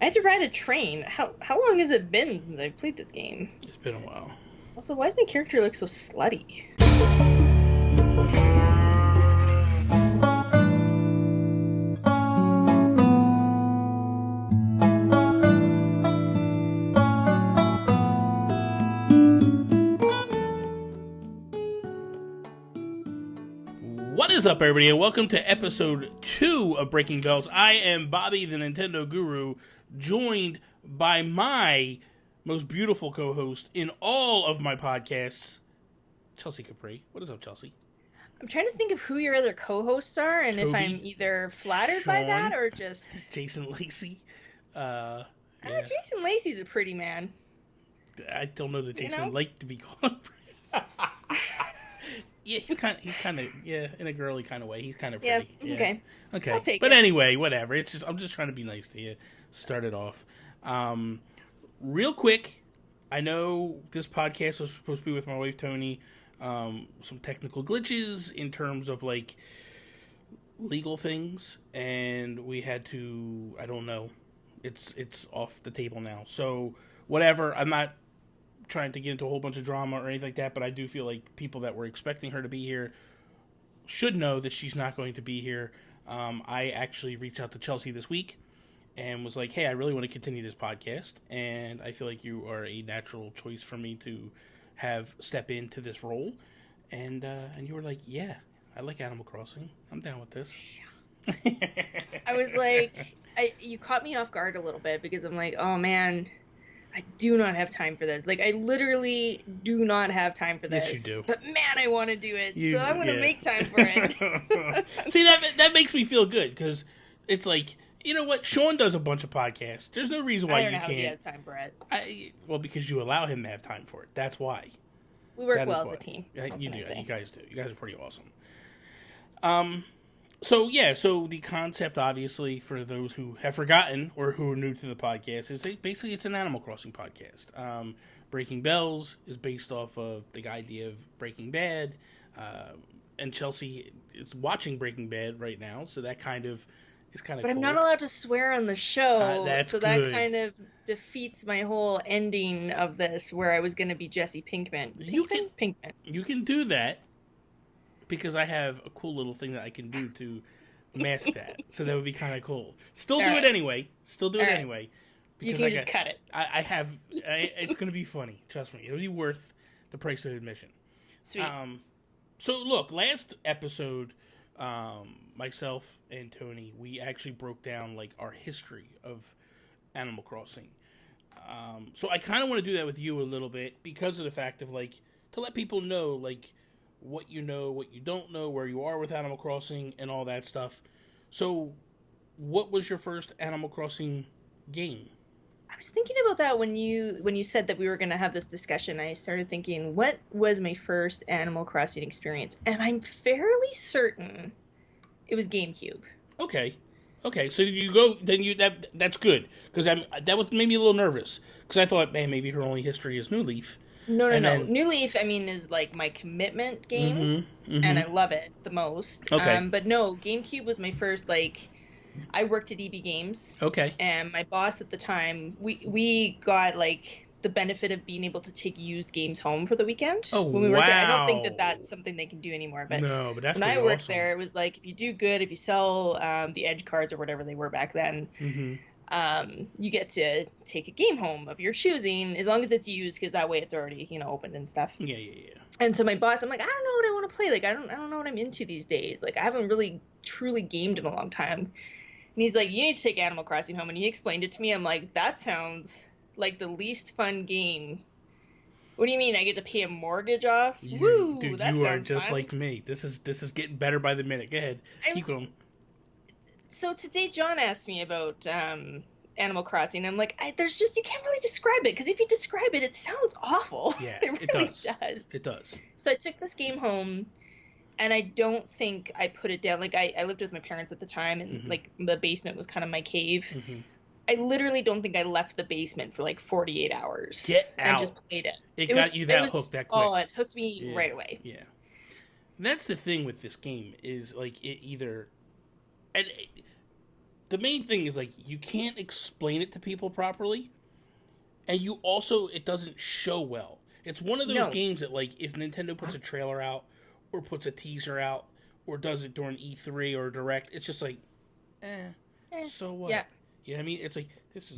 I had to ride a train. How long has it been since I played this game? It's been a while. Also, why does my character look so slutty? What is up, everybody, and welcome to episode 2 of Breaking Bells. I am Bobby, the Nintendo Guru, joined by my most beautiful co-host in all of my podcasts, Chelsey Capri. What is up, Chelsey? I'm trying to think of who your other co-hosts are, and Toby, if I'm either flattered by that or just... Jason Lacey. Yeah. Jason Lacey's a pretty man. I don't know that Jason would like to be called pretty. Yeah, he's kind of, in a girly kind of way. He's kind of pretty. Yeah, okay. I'll take it. Anyway, whatever. I'm just trying to be nice to you. Start it off. Real quick, I know this podcast was supposed to be with my wife, Tony. Some technical glitches in terms of, like, legal things. And we had to, I don't know. It's off the table now. So, whatever. I'm not trying to get into a whole bunch of drama or anything like that, but I do feel like people that were expecting her to be here should know that she's not going to be here. I actually reached out to Chelsey this week and was like, hey, I really want to continue this podcast, and I feel like you are a natural choice for me to have step into this role. And you were like, yeah, I like Animal Crossing. I'm down with this. I was like, you caught me off guard a little bit because I'm like, oh man, I do not have time for this. Like, I literally do not have time for this. Yes, you do. But man, I want to do it, so I'm going to make time for it. See, that makes me feel good, because it's like, you know what? Sean does a bunch of podcasts. There's no reason why you can't. I don't know how he has time for it. Well, because you allow him to have time for it. That's why. We work well as a team. You do. You guys do. You guys are pretty awesome. So the concept, obviously, for those who have forgotten or who are new to the podcast, is basically it's an Animal Crossing podcast. Breaking Bells is based off of the idea of Breaking Bad, and Chelsey is watching Breaking Bad right now, so that kind of is kind of. But cool. I'm not allowed to swear on the show, so good. that kind of defeats my whole ending of this, where I was going to be Jesse Pinkman. Pinkman. You can do that. Because I have a cool little thing that I can do to mask that. So that would be kind of cool. Still do it anyway. You can just cut it. It's going to be funny. Trust me. It'll be worth the price of admission. Sweet. So look, last episode, myself and Tony, we actually broke down, like, our history of Animal Crossing. So I kind of want to do that with you a little bit because of the fact of, like, to let people know, like, what you know, what you don't know, where you are with Animal Crossing, and all that stuff. So, what was your first Animal Crossing game? I was thinking about that when you said that we were going to have this discussion. I started thinking, what was my first Animal Crossing experience? And I'm fairly certain it was Gamecube. Okay, so you go, then that's good, because that made me a little nervous, because I thought, man, maybe her only history is New Leaf. No. New Leaf, I mean, is like my commitment game, and I love it the most. Okay. But no, GameCube was my first, like, I worked at EB Games. Okay. And my boss at the time, we got, like, the benefit of being able to take used games home for the weekend. Oh, when we worked there. I don't think that that's something they can do anymore. But no, but that's when I worked there, it was like, if you do good, if you sell the Edge cards or whatever they were back then, you get to take a game home of your choosing, as long as it's used, because that way it's already, opened and stuff. Yeah. And so my boss, I'm like, I don't know what I want to play. Like, I don't know what I'm into these days. Like, I haven't really truly gamed in a long time. And he's like, you need to take Animal Crossing home. And he explained it to me. I'm like, that sounds like the least fun game. What do you mean? I get to pay a mortgage off? Woo! Dude, that you are sounds just fun. like me. This is getting better by the minute. Go ahead. Keep going. So today John asked me about Animal Crossing. I'm like, you can't really describe it, because if you describe it, it sounds awful. Yeah, it really does. It does. So I took this game home, and I don't think I put it down. Like, I lived with my parents at the time, and like the basement was kind of my cave. I literally don't think I left the basement for like 48 hours. Get out. And just played it. It got you that hooked that quick. Oh, it hooked me right away. Yeah. And that's the thing with this game, is like it either... And the main thing is, like, you can't explain it to people properly, and you also, it doesn't show well. It's one of those games that, like, if Nintendo puts a trailer out, or puts a teaser out, or does it during E3 or Direct, it's just like, so what? Yeah. You know what I mean? It's like, this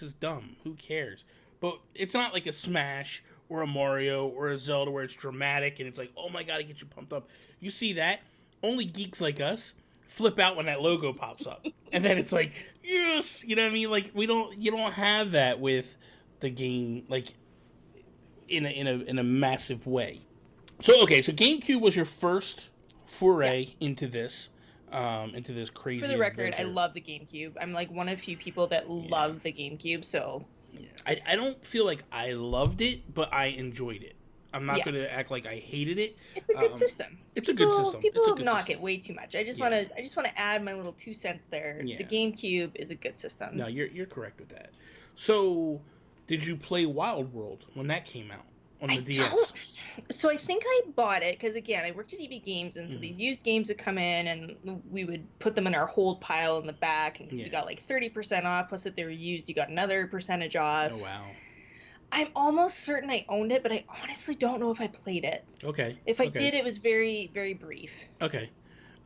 is dumb. Who cares? But it's not like a Smash or a Mario or a Zelda where it's dramatic and it's like, oh my god, it gets you pumped up. You see that? Only geeks like us flip out when that logo pops up. And then it's like, yes! You know what I mean? Like, you don't have that with the game, like, in a massive way. So, okay, so GameCube was your first foray into this crazy For the record, adventure. I love the GameCube. I'm like one of few people that love the GameCube, so... Yeah. I don't feel like I loved it, but I enjoyed it. I'm not going to act like I hated it. It's a good system. It's a good system. People knock it way too much. I just want to add my little 2 cents there. Yeah. The GameCube is a good system. No, you're correct with that. So, did you play Wild World when that came out on the DS? So I think I bought it because, again, I worked at EB Games, and so these used games would come in, and we would put them in our hold pile in the back, and we got like 30% off. Plus, if they were used, you got another percentage off. Oh wow! I'm almost certain I owned it, but I honestly don't know if I played it. Okay. If I did, it was very, very brief. Okay.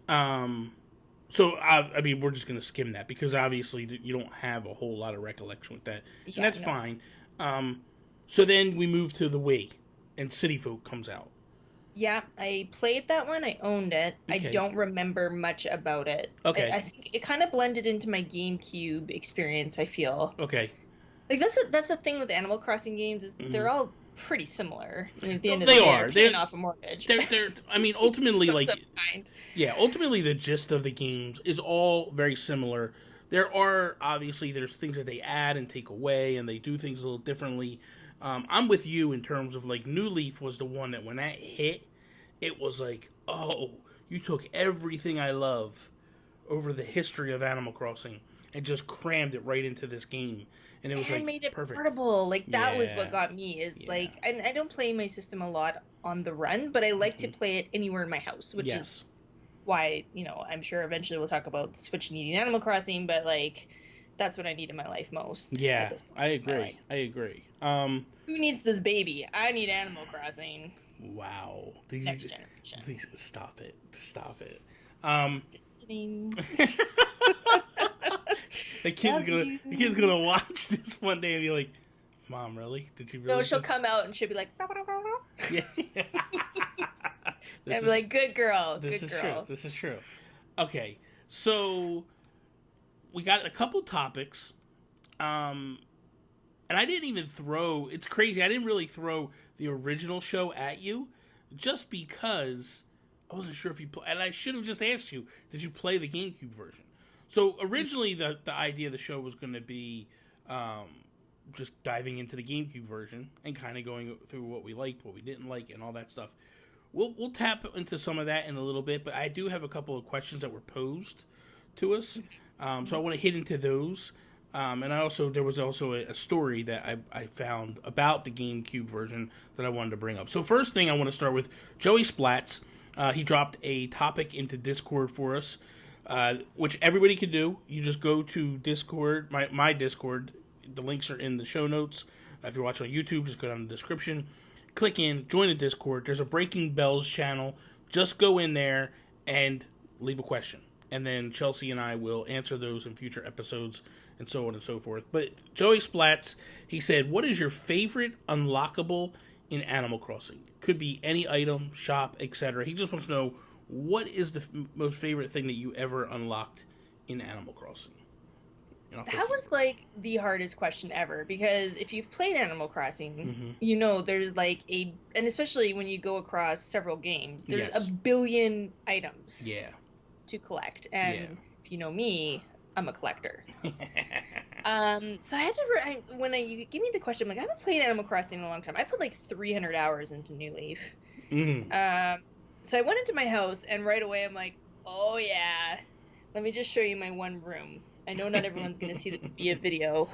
So I mean, we're just gonna skim that because obviously you don't have a whole lot of recollection with that, and that's fine. So then we move to the Wii, and City Folk comes out. Yeah, I played that one. I owned it. Okay. I don't remember much about it. Okay. I think it kind of blended into my GameCube experience, I feel. Okay. Like, that's the thing with Animal Crossing games, is they're all pretty similar. I mean, at the end of the day, they're paying off a mortgage. They're I mean, ultimately, like... ultimately the gist of the games is all very similar. There are, obviously, there's things that they add and take away, and they do things a little differently. I'm with you in terms of, like, New Leaf was the one that when that hit, it was like, oh, you took everything I love over the history of Animal Crossing and just crammed it right into this game. And it was like, made it perfect. Portable. Like, that was what got me, is like, and I don't play my system a lot on the run, but I like to play it anywhere in my house, which is why, you know, I'm sure eventually we'll talk about Switch needing Animal Crossing, but like, that's what I need in my life most. Yeah, I agree. Who needs this baby? I need Animal Crossing. Wow. Next generation. Please stop it. Just kidding. The kid's gonna watch this one day and be like, Mom, really? Did you really? No, she'll come out and she'll be like, yeah. And be like, good girl. This is true. Okay, so we got a couple topics, and I didn't even throw. It's crazy. I didn't really throw the original show at you, just because I wasn't sure if you play. And I should have just asked you, did you play the GameCube version? So originally, the idea of the show was going to be just diving into the GameCube version and kind of going through what we liked, what we didn't like, and all that stuff. We'll tap into some of that in a little bit, but I do have a couple of questions that were posed to us, so I want to hit into those. And there was also a story that I found about the GameCube version that I wanted to bring up. So first thing I want to start with, Joey Splats. He dropped a topic into Discord for us, which everybody can do. You just go to Discord, my Discord. The links are in the show notes. If you're watching on YouTube, just go down in the description. Click in, join the Discord. There's a Breaking Bells channel. Just go in there and leave a question. And then Chelsey and I will answer those in future episodes and so on and so forth. But Joey Splats, he said, what is your favorite unlockable in Animal Crossing? Could be any item, shop, etc. He just wants to know, what is the most favorite thing that you ever unlocked in Animal Crossing? That was like the hardest question ever, because if you've played Animal Crossing, you know there's like and especially when you go across several games, there's a billion items to collect. And if you know me, I'm a collector. So I had to, when you give me the question, I'm like, I haven't played Animal Crossing in a long time. I put like 300 hours into New Leaf. So I went into my house, and right away I'm like, oh yeah, let me just show you my one room. I know not everyone's going to see this via video.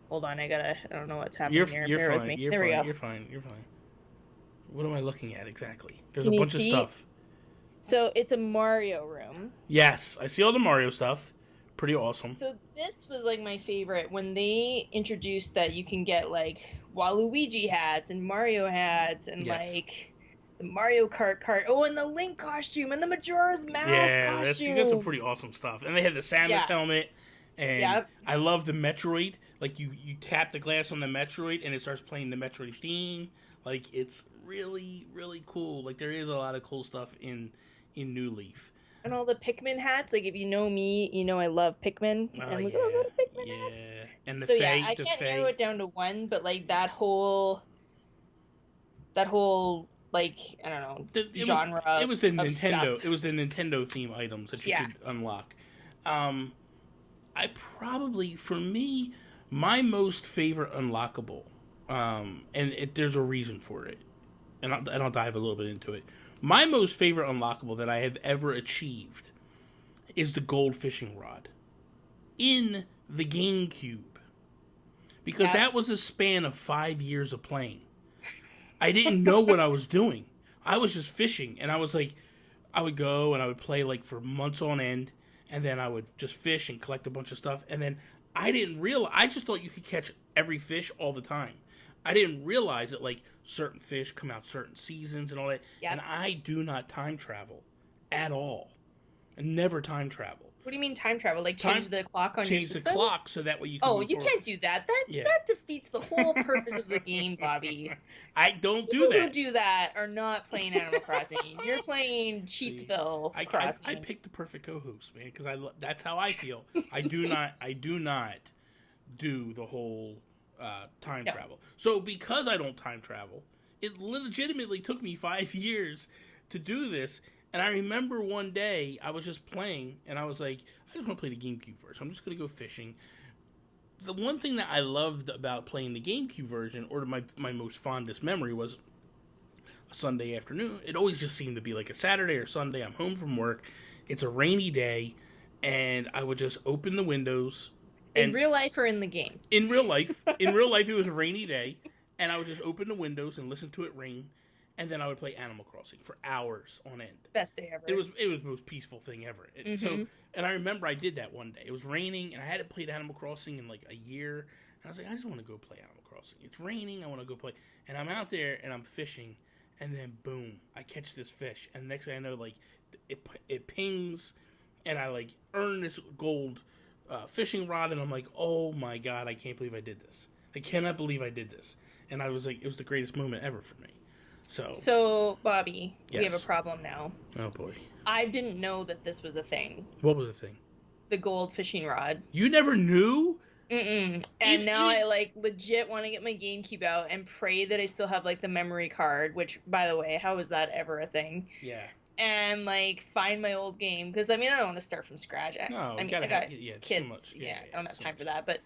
Hold on, I don't know what's happening here. You're Bear fine. with me. There we go. You're fine. What am I looking at exactly? There's Can a bunch of stuff. So it's a Mario room. Yes, I see all the Mario stuff. Pretty awesome. So this was like my favorite when they introduced that you can get like Waluigi hats and Mario hats and Yes. like the Mario Kart cart. Oh, and the Link costume and the Majora's Mask costume. You got some pretty awesome stuff. And they had the Samus helmet. And I love the Metroid. Like you tap the glass on the Metroid and it starts playing the Metroid theme. Like it's really, really cool. Like there is a lot of cool stuff in New Leaf. And all the Pikmin hats. Like if you know me, you know I love Pikmin. Oh, and look yeah. at all the Pikmin hats. And the so Fae, I can't narrow it down to one, but like that whole like I don't know genre. It was the Nintendo. Stuff. It was the Nintendo theme items that you could unlock. I probably, for me, my most favorite unlockable, there's a reason for it, and I'll dive a little bit into it. My most favorite unlockable that I have ever achieved is the gold fishing rod in the GameCube, because that was a span of 5 years of playing. I didn't know what I was doing. I was just fishing, and I was like, I would go and I would play like for months on end. And then I would just fish and collect a bunch of stuff. And then I didn't realize, I just thought you could catch every fish all the time. I didn't realize that like certain fish come out certain seasons and all that. Yep. And I do not time travel at all. I never time travel. What do you mean time travel? Like change the clock on your system? Change the clock so that way you can Oh, you can't do that. That defeats the whole purpose of the game, Bobby. I don't do that. People who do that are not playing Animal Crossing. You're playing Cheatsville Crossing. I picked the perfect co-host, man, because that's how I feel. I do not do the whole time travel. So because I don't time travel, it legitimately took me 5 years to do this. And I remember one day I was just playing, and I was like, I just want to play the GameCube first. I'm just going to go fishing. The one thing that I loved about playing the GameCube version, or my most fondest memory, was a Sunday afternoon. It always just seemed to be like a Saturday or Sunday. I'm home from work. It's a rainy day, and I would just open the windows. In real life or in the game? In real life. In real life, it was a rainy day, and I would just open the windows and listen to it rain. And then I would play Animal Crossing for hours on end. Best day ever. It was the most peaceful thing ever. So, and I remember I did that one day. It was raining, and I hadn't played Animal Crossing in like a year. And I was like, I just want to go play Animal Crossing. It's raining. I want to go play. And I'm out there, and I'm fishing, and then boom, I catch this fish. And the next thing I know, like it pings, and I like earn this gold fishing rod, and I'm like, oh my god, I can't believe I did this. I cannot believe I did this. And I was like, it was the greatest moment ever for me. So Bobby, we have a problem now. Oh boy. I didn't know that this was a thing. What was the thing? The gold fishing rod. You never knew? Mm-mm. And now I like legit want to get my GameCube out and pray that I still have like the memory card, which by the way, how is that ever a thing? Yeah. And like find my old game, because I mean I don't want to start from scratch. I got kids. I don't have time for that. But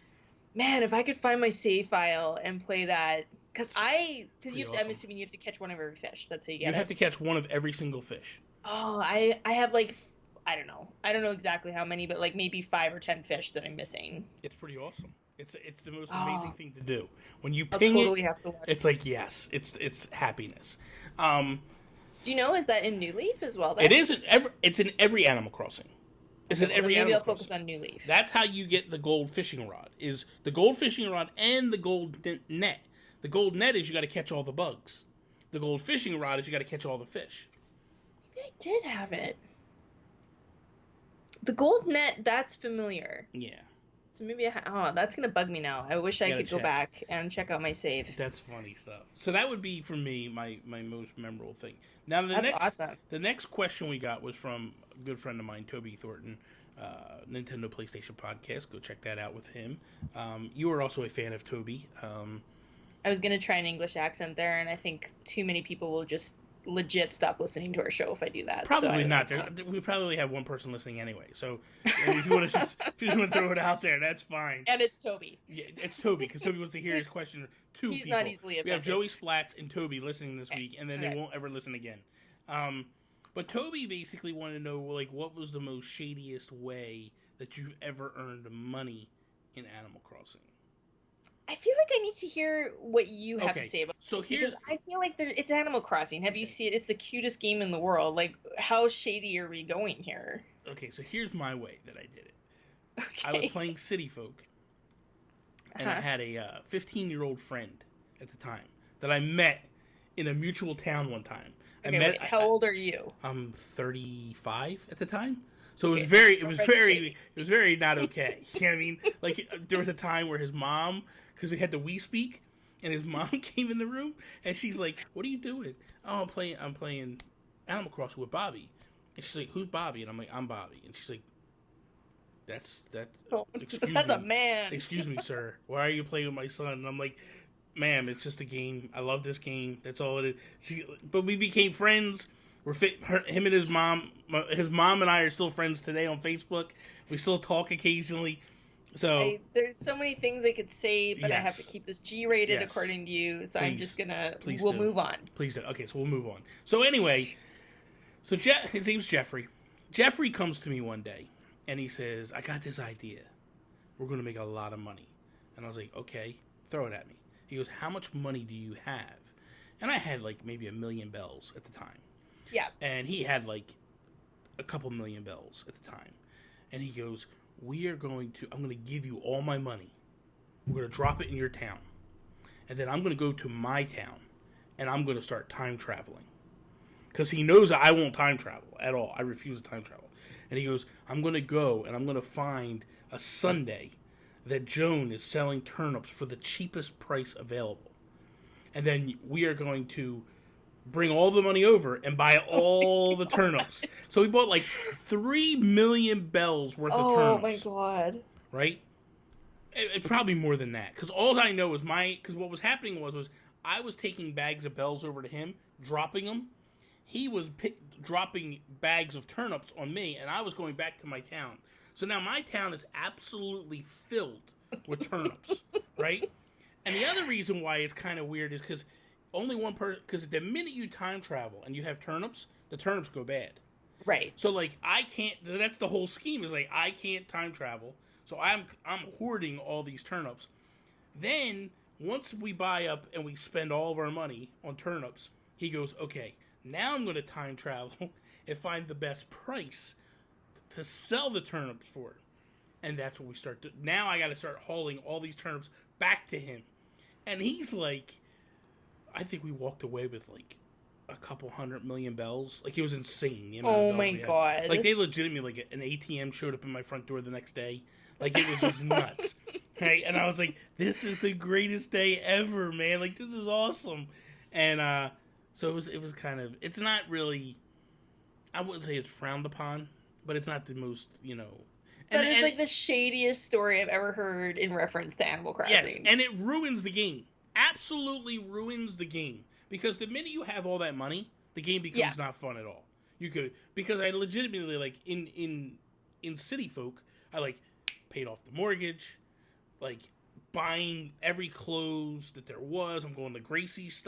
man, if I could find my save file and play that. I'm assuming you have to catch one of every fish. That's how you get it. You have to catch one of every single fish. Oh, I have like, I don't know exactly how many, but like maybe 5 or 10 fish that I'm missing. It's pretty awesome. It's the most amazing thing to do. When you I'll ping totally have to watch it's like yes, it's happiness. Do you know, is that in New Leaf as well? Then? It is it's in every Animal Crossing. It's in every Animal Crossing. Focus on New Leaf. That's how you get the gold fishing rod. Is the gold fishing rod and the gold net. The gold net is you got to catch all the bugs. The gold fishing rod is you got to catch all the fish. Maybe I did have it. The gold net, that's familiar. Yeah. So maybe that's going to bug me now. I wish I could go back and check out my save. That's funny stuff. So that would be, for me, my most memorable thing. Now, awesome. The next question we got was from a good friend of mine, Toby Thornton, Nintendo PlayStation Podcast. Go check that out with him. You are also a fan of Toby. I was going to try an English accent there, and I think too many people will just legit stop listening to our show if I do that. Probably not. We probably have one person listening anyway. So if you want to throw it out there, that's fine. And it's Toby. Yeah, it's Toby, because Toby wants to hear his question to He's people. Not easily offended. We have Joey Splats and Toby listening this week, and then they won't ever listen again. But Toby basically wanted to know, like, what was the most shadiest way that you've ever earned money in Animal Crossing? I feel like I need to hear what you have to say about this. Because I feel like it's Animal Crossing. Have you seen it? It's the cutest game in the world. Like, how shady are we going here? Okay, so here's my way that I did it. I was playing City Folk, and I had a 15-year-old friend at the time that I met in a mutual town one time. Okay, how old are you? I'm 35 at the time. So it was very not okay. You know what I mean? Like, there was a time where his mom, because they had the Wii Speak, and his mom came in the room, and she's like, "What are you doing?" "Oh, I'm playing Animal Crossing with Bobby." And she's like, "Who's Bobby?" And I'm like, "I'm Bobby." And she's like, That's a man. Excuse me, sir. Why are you playing with my son?" And I'm like, "Ma'am, it's just a game. I love this game. That's all it is." But we became friends. Him and his mom and I are still friends today on Facebook. We still talk occasionally. So there's so many things I could say, but I have to keep this G-rated according to you. So I'm just gonna. We'll move on. Please do. Okay, so we'll move on. So anyway, his name's Jeffrey. Jeffrey comes to me one day and he says, "I got this idea. We're gonna make a lot of money." And I was like, "Okay, throw it at me." He goes, "How much money do you have?" And I had like maybe 1 million bells at the time. Yeah. And he had like a couple million bells at the time. And he goes, I'm going to give you all my money. We're going to drop it in your town. And then I'm going to go to my town and I'm going to start time traveling. Because he knows that I won't time travel at all. I refuse to time travel. And he goes, I'm going to go and I'm going to find a Sunday that Joan is selling turnips for the cheapest price available. And then we are going to bring all the money over and buy all the turnips. So we bought like 3 million bells worth of turnips. Oh my god. Right? It probably more than that. Because all I know is because what was happening was I was taking bags of bells over to him, dropping them. He was dropping bags of turnips on me, and I was going back to my town. So now my town is absolutely filled with turnips, right? And the other reason why it's kind of weird is because only one person, because the minute you time travel and you have turnips, the turnips go bad. Right. So like I can't. That's the whole scheme. Is like I can't time travel, so I'm hoarding all these turnips. Then once we buy up and we spend all of our money on turnips, he goes, "Okay, now I'm going to time travel and find the best price to sell the turnips for." And that's what we start to. Now I got to start hauling all these turnips back to him, and he's like. I think we walked away with like a couple 100 million bells. Like, it was insane. Oh my god! Like, they legitimately, like, an ATM showed up in my front door the next day. Like, it was just nuts. Right? And I was like, "This is the greatest day ever, man! Like, this is awesome." And so it was kind of. It's not really. I wouldn't say it's frowned upon, but it's not the most, That is like the shadiest story I've ever heard in reference to Animal Crossing. Yes, and it ruins the game. Absolutely ruins the game, because the minute you have all that money, the game becomes not fun at all. Because I legitimately, like, in City Folk, I like paid off the mortgage, like buying every clothes that there was. I'm going to Gracie's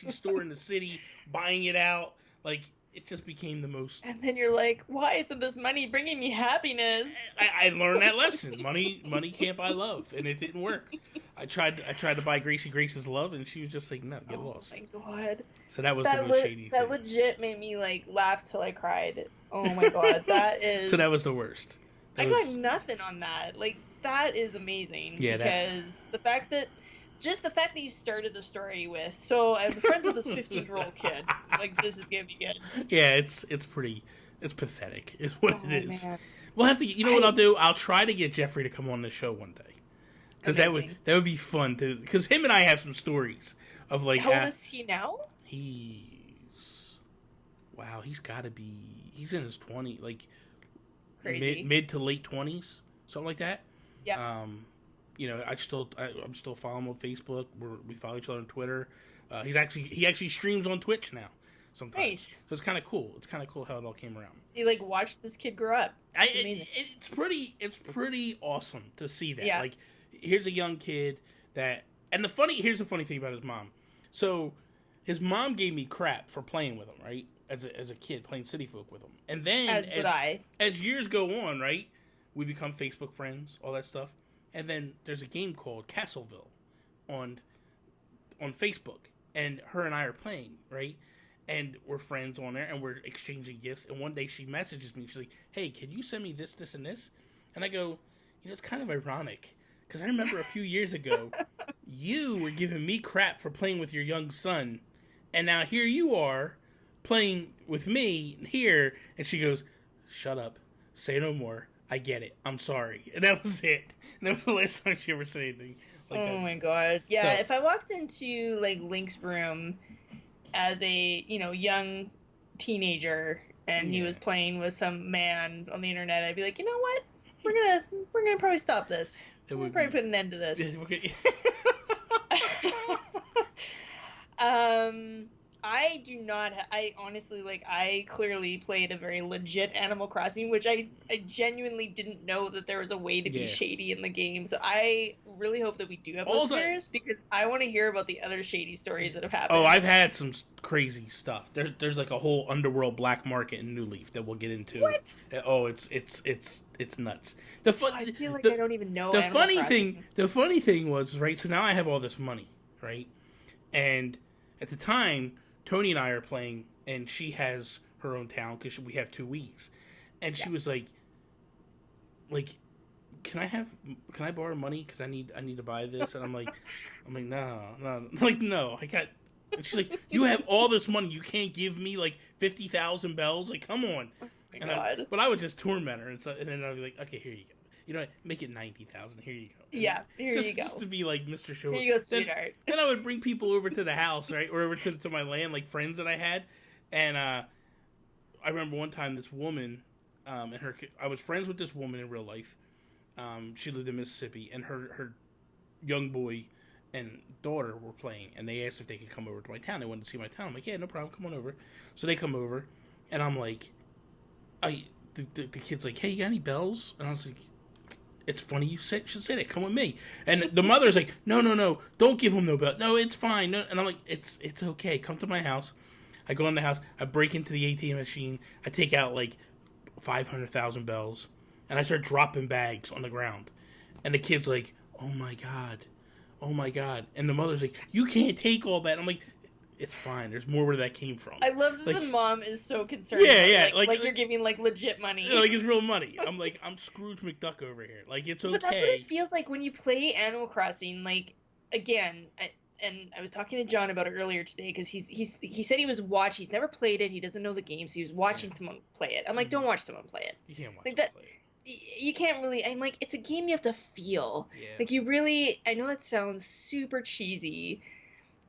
store in the city, buying it out. Like, it just became the most. And then you're like, "Why isn't this money bringing me happiness?" I learned that lesson. Money can't buy love, and it didn't work. I tried to buy Grace's love, and she was just like, "No, get lost." Oh my god! So that was the most shady thing. That legit made me like laugh till I cried. Oh my god, that is. So that was the worst. I got nothing on that. Like, that is amazing. Yeah, because the fact that you started the story with, so I'm friends with this 15-year-old kid. Like, this is gonna be good. Yeah, it's pathetic. Is what it is. Man. We'll have to. You know what I'll do? I'll try to get Jeffrey to come on the show one day, because that would be fun to. Because him and I have some stories of like. How old is he now? He's got to be. He's in his 20s, like crazy mid to late 20s, something like that. Yeah. I'm still following him on Facebook. We follow each other on Twitter. He actually streams on Twitch now sometimes. Nice. So it's kind of cool. It's kind of cool how it all came around. You like watched this kid grow up. It's pretty awesome to see that. Yeah. Like, here's a young kid that, and here's the funny thing about his mom. So his mom gave me crap for playing with him, right? As a kid playing City Folk with him, and then as years go on, right, we become Facebook friends, all that stuff. And then there's a game called Castleville on Facebook, and her and I are playing, right? And we're friends on there, and we're exchanging gifts. And one day she messages me. She's like, "Hey, can you send me this, this, and this?" And I go, it's kind of ironic because I remember a few years ago, you were giving me crap for playing with your young son, and now here you are playing with me here, and she goes, "Shut up, say no more. I get it. I'm sorry." And that was it. And that was the last time she ever said anything like that. Oh my god. Yeah, if I walked into like Link's room as a, young teenager and he was playing with some man on the internet, I'd be like, you know what? We're gonna probably stop this. We'll probably put an end to this. I do not. I honestly, I clearly played a very legit Animal Crossing, which I genuinely didn't know that there was a way to be shady in the game. So I really hope that we do have listeners, because I want to hear about the other shady stories that have happened. Oh, I've had some crazy stuff. There's like a whole underworld black market in New Leaf that we'll get into. What? Oh, it's nuts. I feel like I don't even know. The funny thing was, right. So now I have all this money, right, and at the time, Tony and I are playing, and she has her own town because we have 2 Wiis, and she was like, can I borrow money because I need to buy this? And I'm like, no, I got. And she's like, you have all this money, you can't give me 50,000 bells? Like, come on. Oh my God. But I would just torment her, and then I'd be like, okay, here you go. You know, make it 90,000. Here you go. And here you go. Just to be like Mr. Show. Here you go, sweetheart. Then I would bring people over to the house, right, or over to my land, like friends that I had, and I remember one time this woman, I was friends with this woman in real life. She lived in Mississippi, and her young boy and daughter were playing, and they asked if they could come over to my town. They wanted to see my town. I'm like, yeah, no problem, come on over. So they come over, and I'm like, the kid's like, hey, you got any bells? And I was like, it's funny you should say that. Come with me. And the mother's like, no, don't give him no bell. No, it's fine. No. And I'm like, it's okay. Come to my house. I go in the house. I break into the ATM machine. I take out 500,000 bells, and I start dropping bags on the ground. And the kid's like, oh my god. And the mother's like, you can't take all that. I'm like, it's fine. There's more where that came from. I love that the mom is so concerned. Yeah. Like you're giving legit money. Yeah, it's real money. I'm like, I'm Scrooge McDuck over here. It's okay. But that's what it feels like when you play Animal Crossing. Again, and I was talking to John about it earlier today because he said he was watching. He's never played it. He doesn't know the game, so he was watching someone play it. I'm like, don't watch someone play it. You can't watch someone play it. You can't really. I'm like, it's a game you have to feel. Yeah. You really. I know that sounds super cheesy.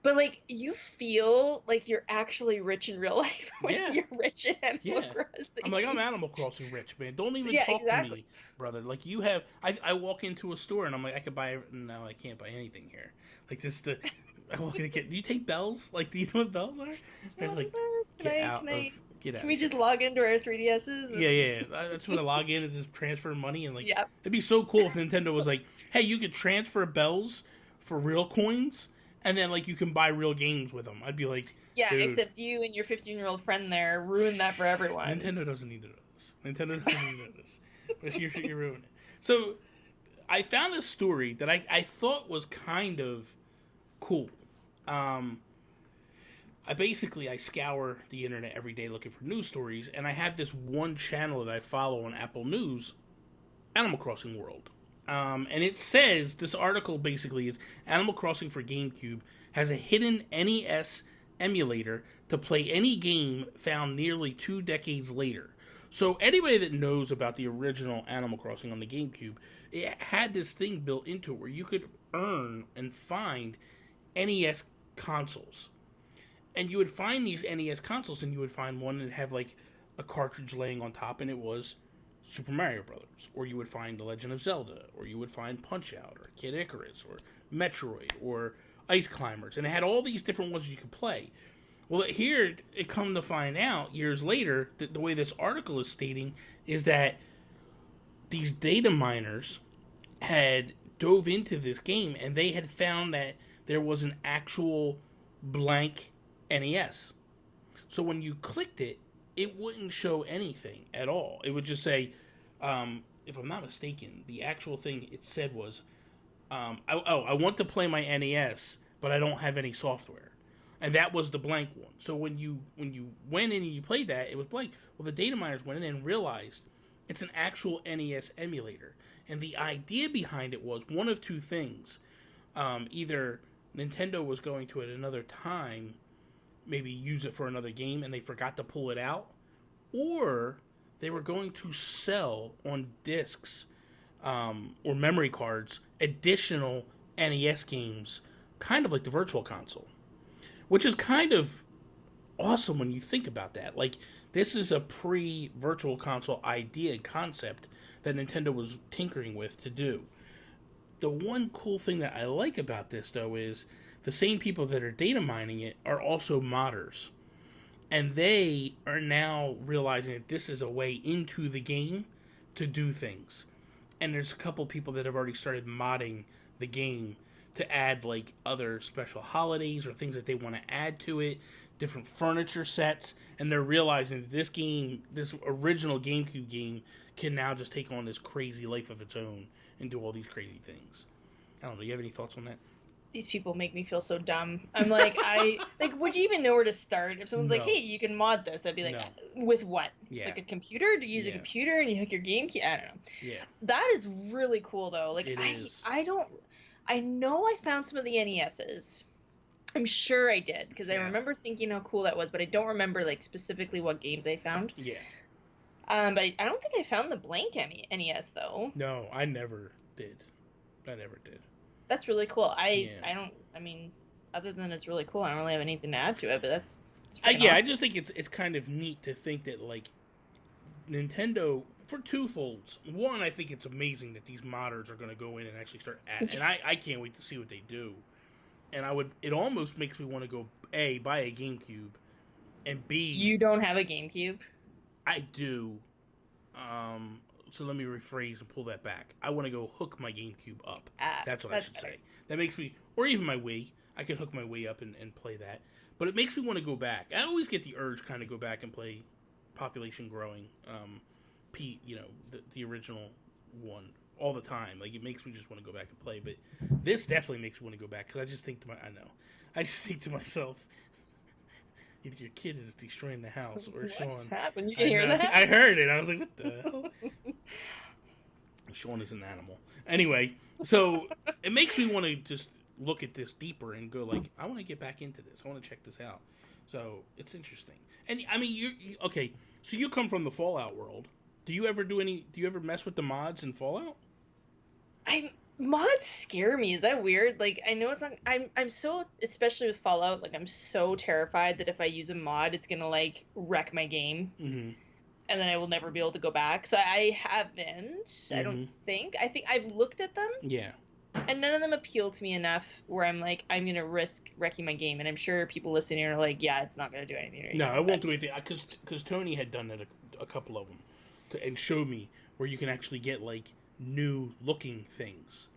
But, you feel like you're actually rich in real life when you're rich in Animal Crossing. I'm like, I'm Animal Crossing rich, man. Don't even talk to me, brother. You have... I walk into a store, and I'm like, I could buy... No, I can't buy anything here. I walk in the kid. Do you take bells? Do you know what bells are? Can we just log into our 3DSs? Yeah. I just want to log in and just transfer money. And, it'd be so cool if Nintendo was like, hey, you could transfer bells for real coins, and then, you can buy real games with them. I'd be like, yeah, dude, except you and your 15-year-old friend there ruined that for everyone. Nintendo doesn't need to know this. But you're ruining it. So, I found this story that I thought was kind of cool. I scour the internet every day looking for news stories, and I have this one channel that I follow on Apple News, Animal Crossing World. And it says, this article basically is, Animal Crossing for GameCube has a hidden NES emulator to play any game found nearly 2 decades later. So anybody that knows about the original Animal Crossing on the GameCube, it had this thing built into it where you could earn and find NES consoles. And you would find these NES consoles, and you would find one that had a cartridge laying on top, and it was Super Mario Brothers, or you would find The Legend of Zelda, or you would find Punch-Out, or Kid Icarus, or Metroid, or Ice Climbers, and it had all these different ones you could play. Well, here, it come to find out, years later, that the way this article is stating is that these data miners had dove into this game, and they had found that there was an actual blank NES. So when you clicked it, it wouldn't show anything at all. It would just say, if I'm not mistaken, the actual thing it said was, I want to play my NES, but I don't have any software. And that was the blank one. So when you went in and you played that, it was blank. Well, the data miners went in and realized It's an actual NES emulator. And the idea behind it was one of two things. Either Nintendo was going to, at another time, maybe use it for another game and they forgot to pull it out, or they were going to sell on discs or memory cards additional NES games, kind of like the Virtual Console, which is kind of awesome when you think about that. Like, this is a pre-Virtual Console idea and concept that Nintendo was tinkering with to do. The one cool thing that I like about this, though, is the same people that are data mining it are also modders. And they are now realizing that this is a way into the game to do things. And there's a couple people that have already started modding the game to add, like, other special holidays or things that they want to add to it, different furniture sets, and they're realizing that this game, this original GameCube game, can now just take on this crazy life of its own and do all these crazy things. I don't know, you have any thoughts on that? These people make me feel so dumb. I'm like, would you even know where to start? If someone's like, hey, you can mod this, I'd be like, with what? Yeah. Like a computer? Do you use a computer and you hook your GameCube? I don't know. Yeah. That is really cool, though. Like, I know I found some of the NESs. I'm sure I did, because I remember thinking how cool that was, but I don't remember, like, specifically what games I found. Yeah. But I don't think I found the blank NES, though. No, I never did. That's really cool. I mean, other than it's really cool, I don't really have anything to add to it, but that's awesome. I just think it's kind of neat to think that, like, Nintendo, for twofolds. One, I think it's amazing that these modders are going to go in and actually start adding, and I can't wait to see what they do. And it almost makes me want to go, A, buy a GameCube, and B... You don't have a GameCube? I do. So let me rephrase and pull that back. I want to go hook my GameCube up. That's what I should say. That makes me... Or even my Wii. I can hook my Wii up and play that. But it makes me want to go back. I always get the urge kind of go back and play Population Growing, the original one, all the time. Like, it makes me just want to go back and play. But this definitely makes me want to go back, because I just think to myself, either your kid is destroying the house or Sean. What's happened? You can hear that? I heard it. I was like, what the hell? Sean is an animal. Anyway, so it makes me want to just look at this deeper and go like, I want to get back into this. I want to check this out. So it's interesting. And I mean, you okay? So you come from the Fallout world. Do you ever mess with the mods in Fallout? Mods scare me. Is that weird? Like, I know it's not... I'm so... Especially with Fallout, like, I'm so terrified that if I use a mod, it's gonna, like, wreck my game. Mm-hmm. And then I will never be able to go back. So I haven't. Mm-hmm. I don't think. I think I've looked at them. Yeah. And none of them appeal to me enough where I'm like, I'm gonna risk wrecking my game. And I'm sure people listening are like, yeah, it's not gonna do anything. Right? No, it won't do anything. Because Tony had done it a couple of them. And showed me where you can actually get, like, new looking things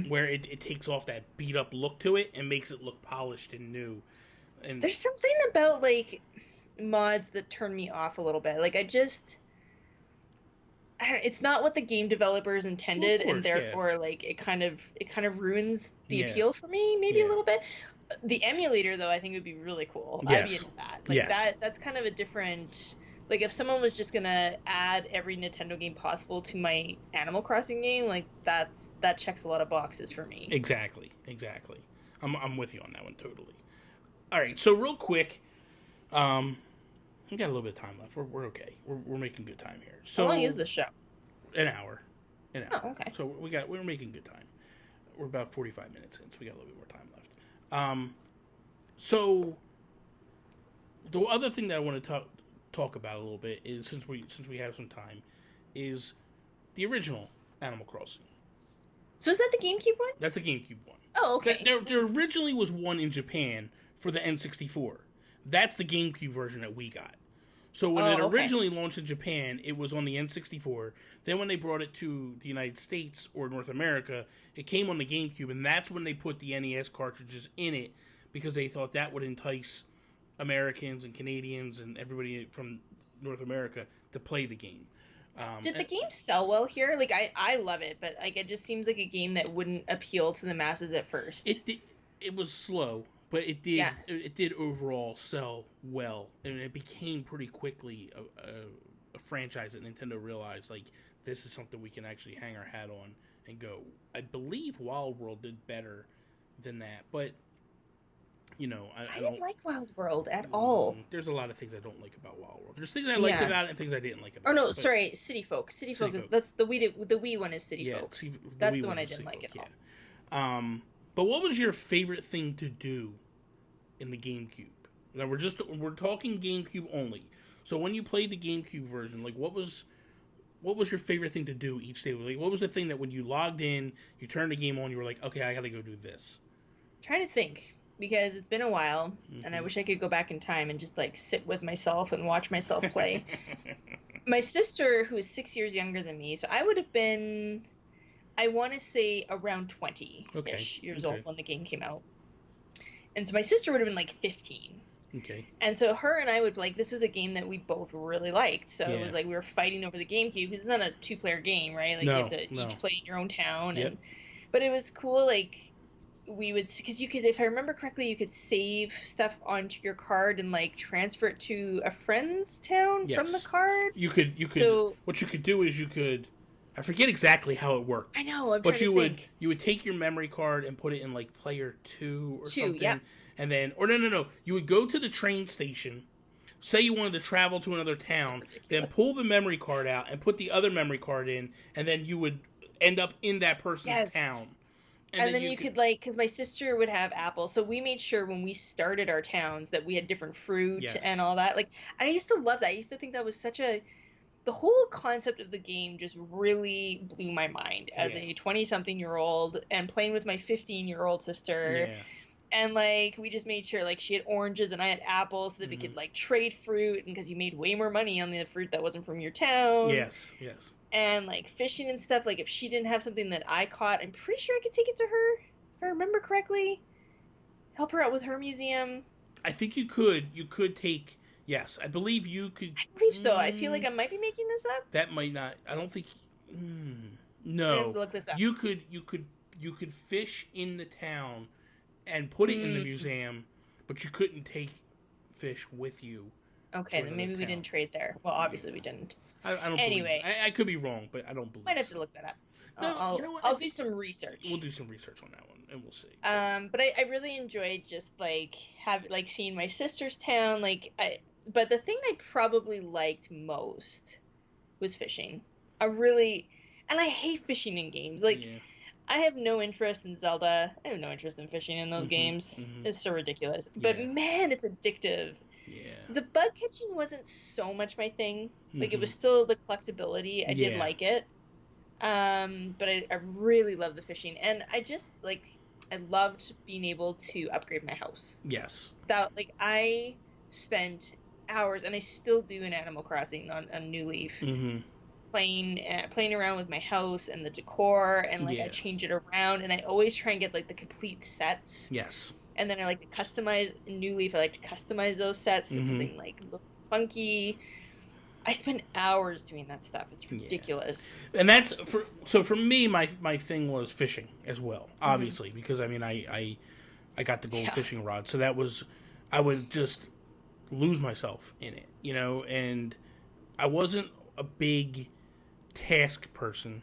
where it takes off that beat up look to it and makes it look polished and new. And there's something about, like, mods that turn me off a little bit. Like, it's not what the game developers intended, and therefore like it kind of ruins the appeal for me maybe a little bit. The emulator, though, I think would be really cool. I'd be into that. Like that's kind of a different... Like, if someone was just gonna add every Nintendo game possible to my Animal Crossing game, like, that checks a lot of boxes for me. Exactly. I'm with you on that one, totally. All right, so real quick, we got a little bit of time left. We're okay. We're making good time here. So, how long is this show? An hour. Oh, okay. So we're making good time. We're about 45 minutes in, so we got a little bit more time left. So the other thing that I want to talk about a little bit is, since we have some time, is the original Animal Crossing. So is that the GameCube one? That's the GameCube one. Oh, okay. There originally was one in Japan for the N64. That's the GameCube version that we got. So when it originally launched in Japan, it was on the N64. Then when they brought it to the United States or North America, it came on the GameCube, and that's when they put the NES cartridges in it, because they thought that would entice Americans and Canadians and everybody from North America to play the game. Did the game sell well here? Like, I love it, but like it just seems like a game that wouldn't appeal to the masses at first. It was slow, but it did. Yeah. It did overall sell well, and it became pretty quickly a franchise that Nintendo realized, like, this is something we can actually hang our hat on and go. I believe Wild World did better than that, but, you know, I I didn't don't... like Wild World at all. There's a lot of things I don't like about Wild World. There's things I liked Yeah. about it and things I didn't like about Oh it. no, But sorry, City Folk. City Folk is Folk. that's the Wii one is City Folk. That's Wii the one I was didn't City like Folk, at all. But what was your favorite thing to do in the GameCube? Now we're talking GameCube only. So when you played the GameCube version, like what was your favorite thing to do each day? Like what was the thing that when you logged in, you turned the game on, you were like, okay, I got to go do this. I'm trying to think because it's been a while, and I wish I could go back in time and just like sit with myself and watch myself play. My sister, who is 6 years younger than me, so I would have been, I want to say around 20-ish years old when the game came out. And so my sister would have been like 15. Okay. And so her and I would like, this was a game that we both really liked. So it was like we were fighting over the GameCube because it's not a 2-player game, right? Like you have to each play in your own town. Yep. But it was cool, like we would, because you could, if I remember correctly, you could save stuff onto your card and like transfer it to a friend's town from the card. You could. So what you could do is you could. I forget exactly how it worked. I know. But you would take your memory card and put it in like player 2 or something. Yep. And then, or no. You would go to the train station. Say you wanted to travel to another town, then pull the memory card out and put the other memory card in, and then you would end up in that person's town. And then you could like, because my sister would have apples, so we made sure when we started our towns that we had different fruit and all that. Like, I used to love that. I used to think that was such a, the whole concept of the game just really blew my mind as a 20-something-year-old and playing with my 15-year-old sister. Yeah. And, like, we just made sure, like, she had oranges and I had apples so that we could, like, trade fruit. And because you made way more money on the fruit that wasn't from your town. Yes. And, like, fishing and stuff. Like, if she didn't have something that I caught, I'm pretty sure I could take it to her, if I remember correctly. Help her out with her museum. I think you could. You could take... Yes, I believe you could... I believe so. I feel like I might be making this up. That might not... I don't think... No. I have to look this up. You could fish in the town and put it in the museum, but you couldn't take fish with you. Okay, then maybe we didn't trade there. Well, obviously we didn't. I don't anyway. I could be wrong, but I don't believe Might have to look that up. No, you know what? I'll do some research. We'll do some research on that one, and we'll see. But I really enjoyed just, like, seeing my sister's town. But the thing I probably liked most was fishing. And I hate fishing in games. I have no interest in Zelda. I have no interest in fishing in those games. It's so ridiculous. But man, it's addictive. Yeah. The bug catching wasn't so much my thing. Like, it was still the collectability. I did like it. But I really love the fishing. And I just, like, I loved being able to upgrade my house. Yes. I spent hours, and I still do in Animal Crossing on New Leaf, playing around with my house and the decor, and I change it around, and I always try and get like the complete sets. Yes. And then I like to customize New Leaf. I like to customize those sets to something like look funky. I spend hours doing that stuff. It's ridiculous. And that's for me. My thing was fishing as well, obviously, because I mean I got the gold fishing rod, so that was, I would just lose myself in it, you know, and I wasn't a big task person.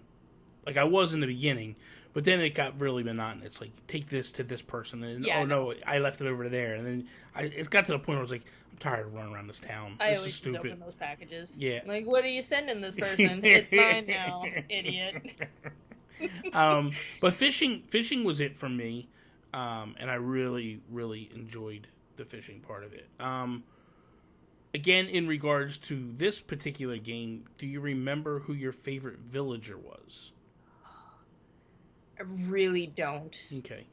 Like, I was in the beginning, but then it got really monotonous. Like, take this to this person, and no, I left it over there, and then it got to the point where I was like, I'm tired of running around this town. I this always is stupid. just open those packages. Yeah. I'm like, what are you sending this person? It's mine now, idiot. But fishing was it for me, and I really, really enjoyed the fishing part of it. Again, in regards to this particular game, do you remember who your favorite villager was? I really don't. Okay.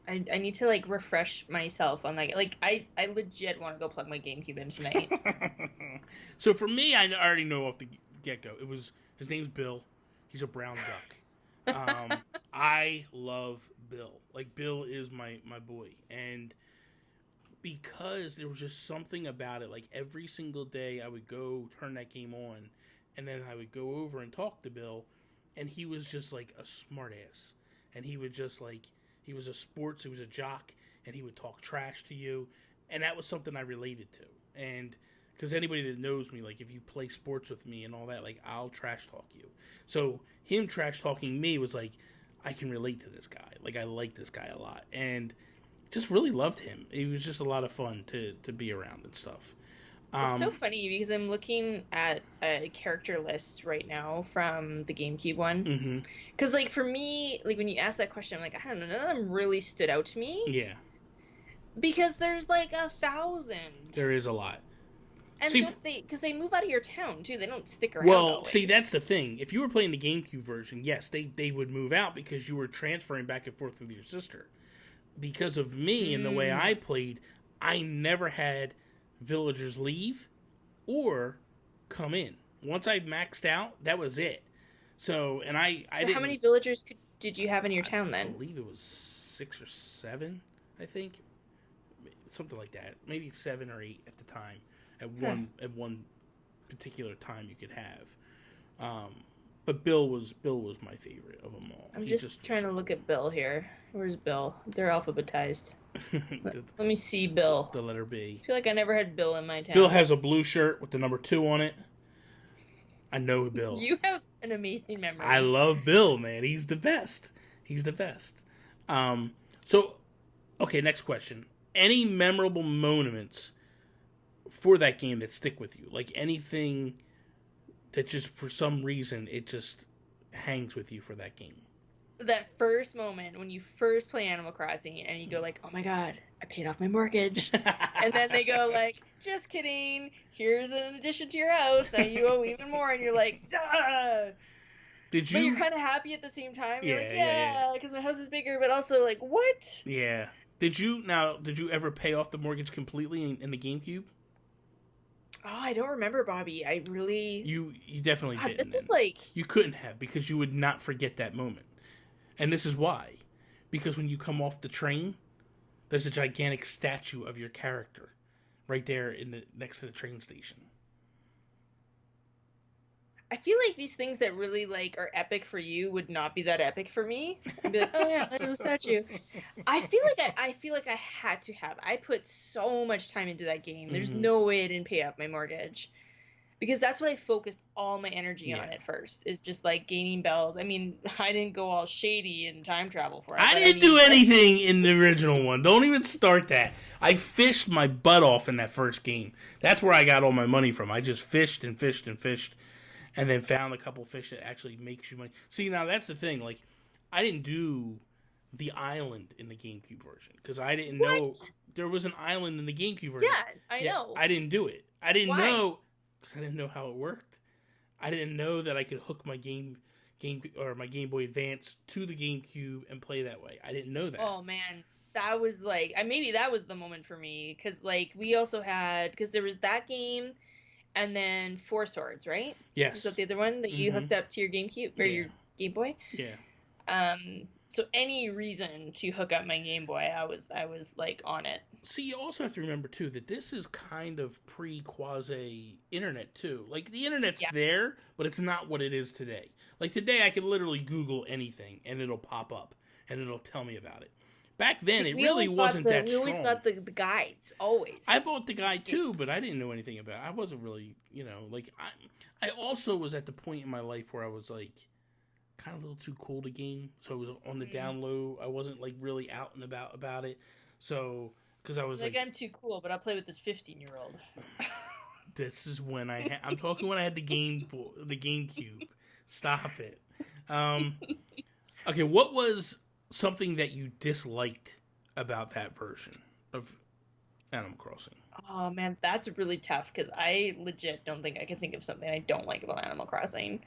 I need to, like, refresh myself on, like, I legit want to go plug my GameCube in tonight. So for me, I already know off the get-go. His name's Bill. He's a brown duck. I love Bill. Like, Bill is my boy. And because there was just something about it, like, every single day I would go turn that game on, and then I would go over and talk to Bill, and he was just, like, a smartass. And he would just, like, he was a jock, and he would talk trash to you, and that was something I related to. And because anybody that knows me, like if you play sports with me and all that, like I'll trash talk you. So him trash talking me was like, I can relate to this guy. Like I like this guy a lot, and just really loved him. He was just a lot of fun to be around and stuff. It's so funny because I'm looking at a character list right now from the GameCube one. Because, like, for me, like, when you ask that question, I'm like, I don't know, none of them really stood out to me. Yeah. Because there's, like, 1,000. There is a lot. And because they move out of your town, too. They don't stick around Well, always. see, that's the thing. If you were playing the GameCube version, yes, they would move out because you were transferring back and forth with your sister. Because of me and the way I played, I never had villagers leave or come in. Once I maxed out, that was it. So, and I didn't, how many villagers did you have in your town then? I believe it was 6 or 7, I think. Something like that. Maybe 7 or 8 at the time. At one particular time you could have. But Bill was my favorite of them all. I'm just trying to look at Bill here. Where's Bill? They're alphabetized. Let me see Bill. The letter B. I feel like I never had Bill in my town. Bill has a blue shirt with the number 2 on it. I know Bill. You have an amazing memory. I love Bill, man. He's the best. So, okay, next question. Any memorable moments for that game that stick with you? Like anything that just, for some reason, it just hangs with you for that game? That first moment when you first play Animal Crossing and you go like, oh my god, I paid off my mortgage. And then they go like, just kidding, here's an addition to your house, now you owe even more, and you're like, duh! But you're kind of happy at the same time. You're like, yeah, because my house is bigger, but also like, what? Yeah. Did you ever pay off the mortgage completely in the GameCube? Oh, I don't remember, Bobby. I really... You definitely didn't. This was like... You couldn't have, because you would not forget that moment. And this is why. Because when you come off the train, there's a gigantic statue of your character right there next to the train station. I feel like these things that really like are epic for you would not be that epic for me. I'd be like, oh yeah, there's a statue. I feel like I had to have. I put so much time into that game. There's no way I didn't pay off my mortgage. Because that's what I focused all my energy on at first, is just like gaining bells. I mean, I didn't go all shady and time travel for it. I didn't do anything in the original one. Don't even start that. I fished my butt off in that first game. That's where I got all my money from. I just fished and fished and fished, and then found a couple fish that actually makes you money. See, now that's the thing. Like, I didn't do the island in the GameCube version because I didn't know there was an island in the GameCube version. Yeah, I know. I didn't do it. I didn't know. I didn't know how it worked. I didn't know that I could hook my Game Boy Advance to the GameCube and play that way. I didn't know that. Oh man, that was like maybe that was the moment for me, because like we also had, because there was that game, and then Four Swords, right? Yes. Was that the other one that you hooked up to your GameCube or your Game Boy? Yeah. So any reason to hook up my Game Boy, I was like on it. See, you also have to remember too that this is kind of pre-quasi internet too. Like the internet's there, but it's not what it is today. Like today, I can literally Google anything and it'll pop up and it'll tell me about it. Back then, it really wasn't that strong. We always got the guides, always. I bought the guide too, but I didn't know anything about it. I wasn't really, like I also was at the point in my life where I was like kind of a little too cool to game, so it was on the down low. I wasn't like really out and about it, so because I was like I'm too cool, but I'll play with this 15-year-old. This is when I'm talking when I had the GameCube. Stop it. Okay, what was something that you disliked about that version of Animal Crossing? Oh man, that's really tough because I legit don't think I can think of something I don't like about Animal Crossing.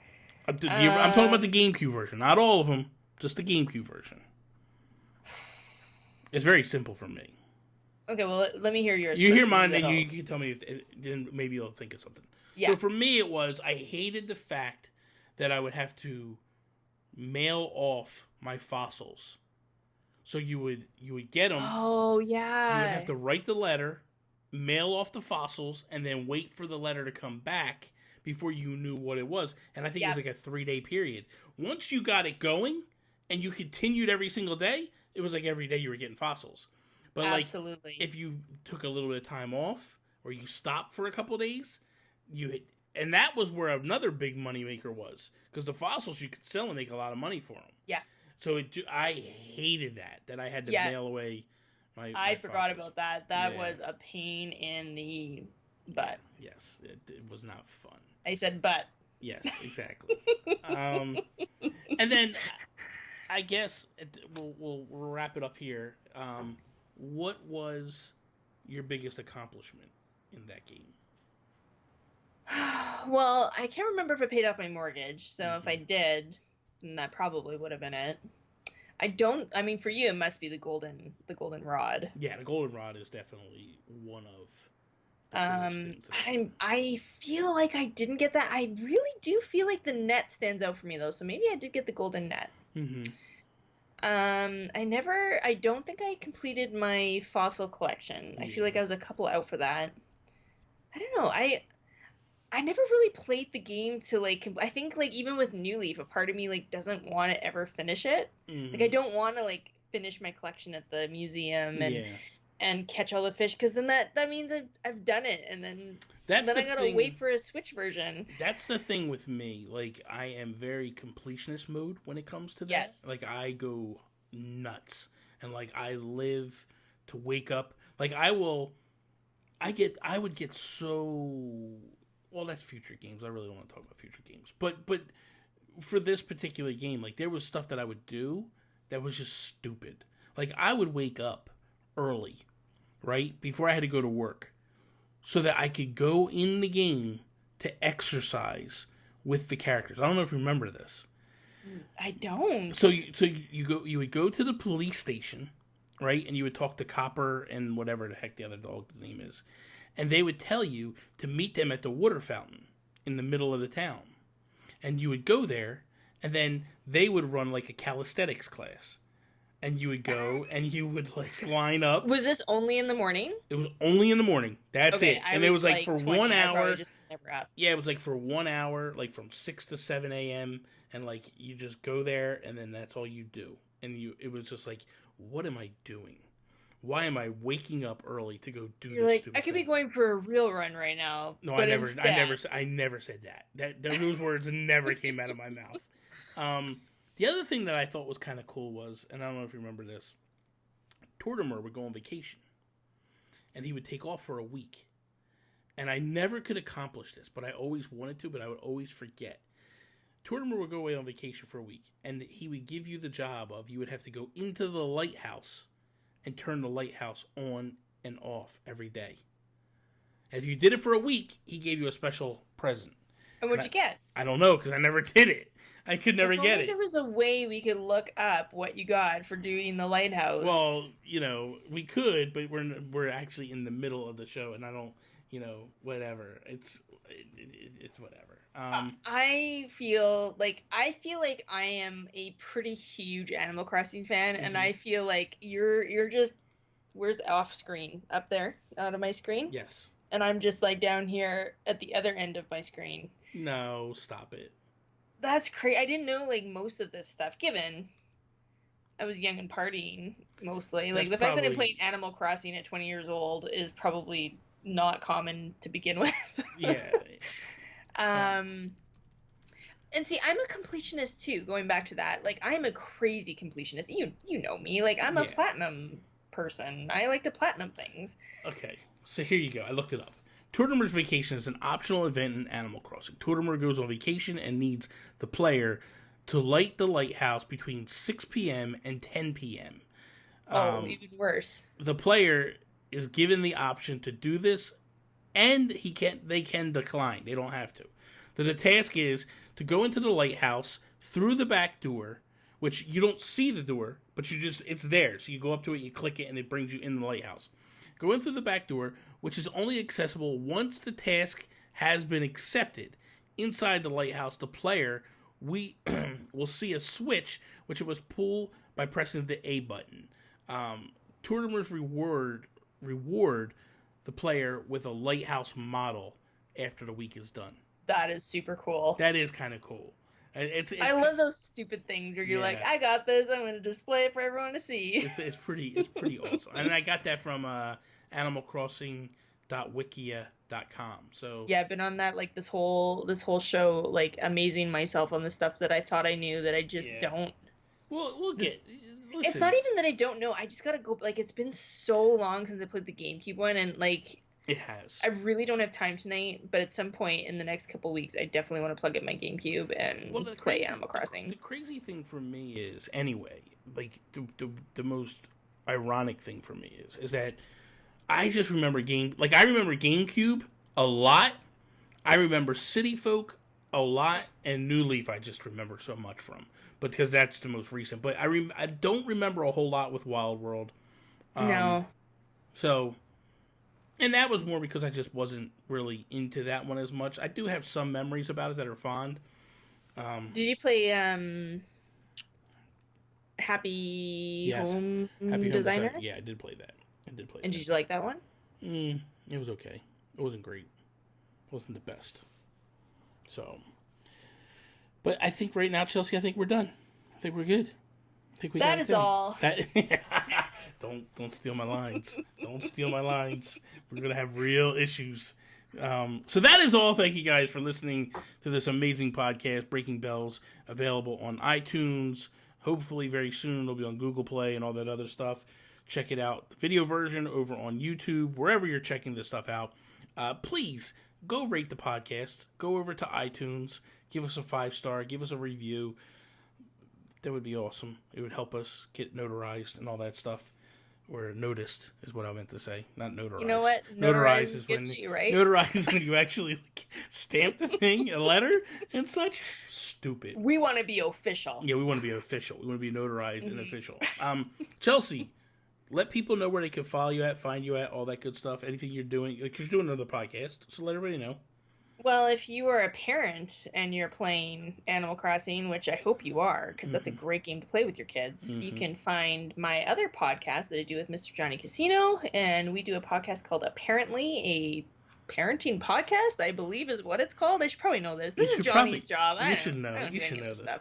I'm talking about the GameCube version. Not all of them, just the GameCube version. It's very simple for me. Okay, well, let me hear yours. You hear mine, then you can tell me then maybe you'll think of something. Yeah. So for me, it was, I hated the fact that I would have to mail off my fossils. So you would get them. Oh, yeah. You would have to write the letter, mail off the fossils, and then wait for the letter to come back before you knew what it was. And I think it was like a 3-day period. Once you got it going and you continued every single day, it was like every day you were getting fossils. But absolutely, like if you took a little bit of time off or you stop for a couple days, and that was where another big moneymaker was, because the fossils you could sell and make a lot of money for them. Yeah. So I hated that I had to mail away I forgot fossils. about that. That was a pain in the butt. Yes, it was not fun. I said butt. Yes, exactly. And then I guess we'll wrap it up here. What was your biggest accomplishment in that game? Well, I can't remember if I paid off my mortgage, so if I did, then that probably would have been it. I mean, for you, it must be the golden rod. Yeah, the golden rod is definitely one of the coolest things. I feel like I didn't get that. I really do feel like the net stands out for me, though, so maybe I did get the golden net. Mm-hmm. I don't think I completed my fossil collection. I feel like I was a couple out for that. I don't know. I never really played the game to, like, I think, like, even with New Leaf, a part of me, like, doesn't want to ever finish it. Mm-hmm. Like, I don't want to, like, finish my collection at the museum and catch all the fish, because then that means I've done it, and then I gotta wait for a Switch version. That's the thing with me. Like, I am very completionist mode when it comes to that. Yes. Like, I go nuts, and, like, I live to wake up. Like, I would get so... Well, that's future games. I really don't want to talk about future games. But for this particular game, like, there was stuff that I would do that was just stupid. Like, I would wake up early, right, before I had to go to work, so that I could go in the game to exercise with the characters. I don't know if you remember this. I don't. So you would go to the police station, right, and you would talk to Copper and whatever the heck the other dog's name is. And they would tell you to meet them at the water fountain in the middle of the town. And you would go there, and then they would run, like, a calisthenics class. And you would go, and you would, like, line up. Was this only in the morning? It was only in the morning. That's it. And it was, like, for 1 hour. Just never up. Yeah, it was, like, for 1 hour, like, from 6 to 7 a.m. And, like, you just go there, and then that's all you do. And it was just like, what am I doing? Why am I waking up early to go do this stupid I could thing? be going for a real run right now. No, I never said that. Those words never came out of my mouth. The other thing that I thought was kind of cool was, and I don't know if you remember this, Tortimer would go on vacation, and he would take off for a week. And I never could accomplish this, but I always wanted to, but I would always forget. Tortimer would go away on vacation for a week, and he would give you the job of, you would have to go into the lighthouse and turn the lighthouse on and off every day. And if you did it for a week, he gave you a special present. And what'd you get? I don't know, because I never did it. I could never get it. There was a way we could look up what you got for doing the lighthouse. Well, we could, but we're actually in the middle of the show, and I don't, whatever. It's whatever. I feel like I am a pretty huge Animal Crossing fan, and I feel like you're just, where's off screen? Up there, out of my screen? Yes. And I'm just, like, down here at the other end of my screen. No, stop it. That's crazy. I didn't know, like, most of this stuff, given I was young and partying mostly. Like, the fact that I played Animal Crossing at 20 years old is probably not common to begin with. Yeah. And see, I'm a completionist too, going back to that. Like, I'm a crazy completionist. You know me. Like, I'm a platinum person. I like to platinum things. Okay, so here you go. I looked it up. Tortimer's Vacation is an optional event in Animal Crossing. Tortimer goes on vacation and needs the player to light the lighthouse between 6 p.m. and 10 p.m. Even worse. The player is given the option to do this, and they can decline. They don't have to. The task is to go into the lighthouse through the back door, which you don't see the door, but it's there. So you go up to it, you click it, and it brings you in the lighthouse. Go in through the back door, which is only accessible once the task has been accepted. Inside the lighthouse, the player will see a switch, which it was pull by pressing the A button. Tortimer's reward the player with a lighthouse model after the week is done. That is super cool. That is kind of cool. I love those stupid things where you're like, I got this, I'm going to display it for everyone to see. It's pretty awesome. And I got that from Animal Crossing .wikia.com. So yeah, I've been on that like this whole show, like amazing myself on the stuff that I thought I knew that I just don't. We'll get. Listen. It's not even that I don't know. I just gotta go. Like, it's been so long since I played the GameCube one, and like it has. I really don't have time tonight. But at some point in the next couple weeks, I definitely want to plug in my GameCube and play Animal Crossing. The crazy thing for me is, anyway, like the most ironic thing for me is that I just remember I remember GameCube a lot. I remember City Folk a lot, and New Leaf I just remember so much from, but because that's the most recent. But I don't remember a whole lot with Wild World. No. So, and that was more because I just wasn't really into that one as much. I do have some memories about it that are fond. Did you play Happy Home Designer? Yeah, I did play that. And did you like that one? It was okay. It wasn't great. It wasn't the best. So, but I think right now, Chelsey, I think we're done. I think we're good. I think we that is all. Don't steal my lines. Don't steal my lines. We're gonna have real issues. So that is all. Thank you guys for listening to this amazing podcast, Breaking Bells, available on iTunes. Hopefully very soon it'll be on Google Play and all that other stuff. Check it out. The video version over on YouTube, wherever you're checking this stuff out. Please go rate the podcast. Go over to iTunes. Give us a 5-star. Give us a review. That would be awesome. It would help us get notarized and all that stuff. Or noticed is what I meant to say, not notarized. You know what? Notarized is when right? Notarized is when you actually stamp the thing, a letter and such. Stupid. We want to be official. Yeah, we want to be official. We want to be notarized and official. Chelsey, let people know where they can follow you at, find you at, all that good stuff. Anything you're doing, because you're doing another podcast, so let everybody know. Well, if you are a parent and you're playing Animal Crossing, which I hope you are, because that's a great game to play with your kids, you can find my other podcast that I do with Mr. Johnny Casino, and we do a podcast called Apparently, a parenting podcast, I believe is what it's called. I should probably know this. This is Johnny's job. You should know. You should know this. Stuff.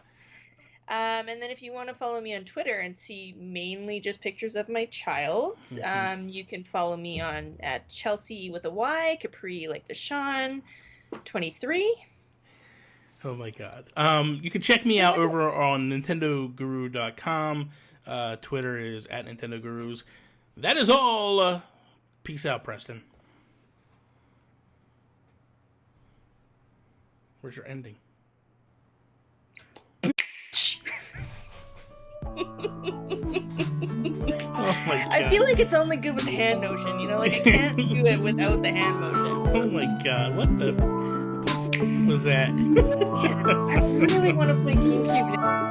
And then if you want to follow me on Twitter and see mainly just pictures of my child, you can follow me at Chelsey with a Y, Capri like the Sean, 23. Oh my god. You can check me out over on nintendoguru.com. Twitter is at nintendogurus. That is all. Peace out, Preston. Where's your ending? Oh my god. I feel like it's only good with the hand motion, you know? Like, I can't do it without the hand motion. Oh my god, what the was that? Man, I really want to play GameCube now.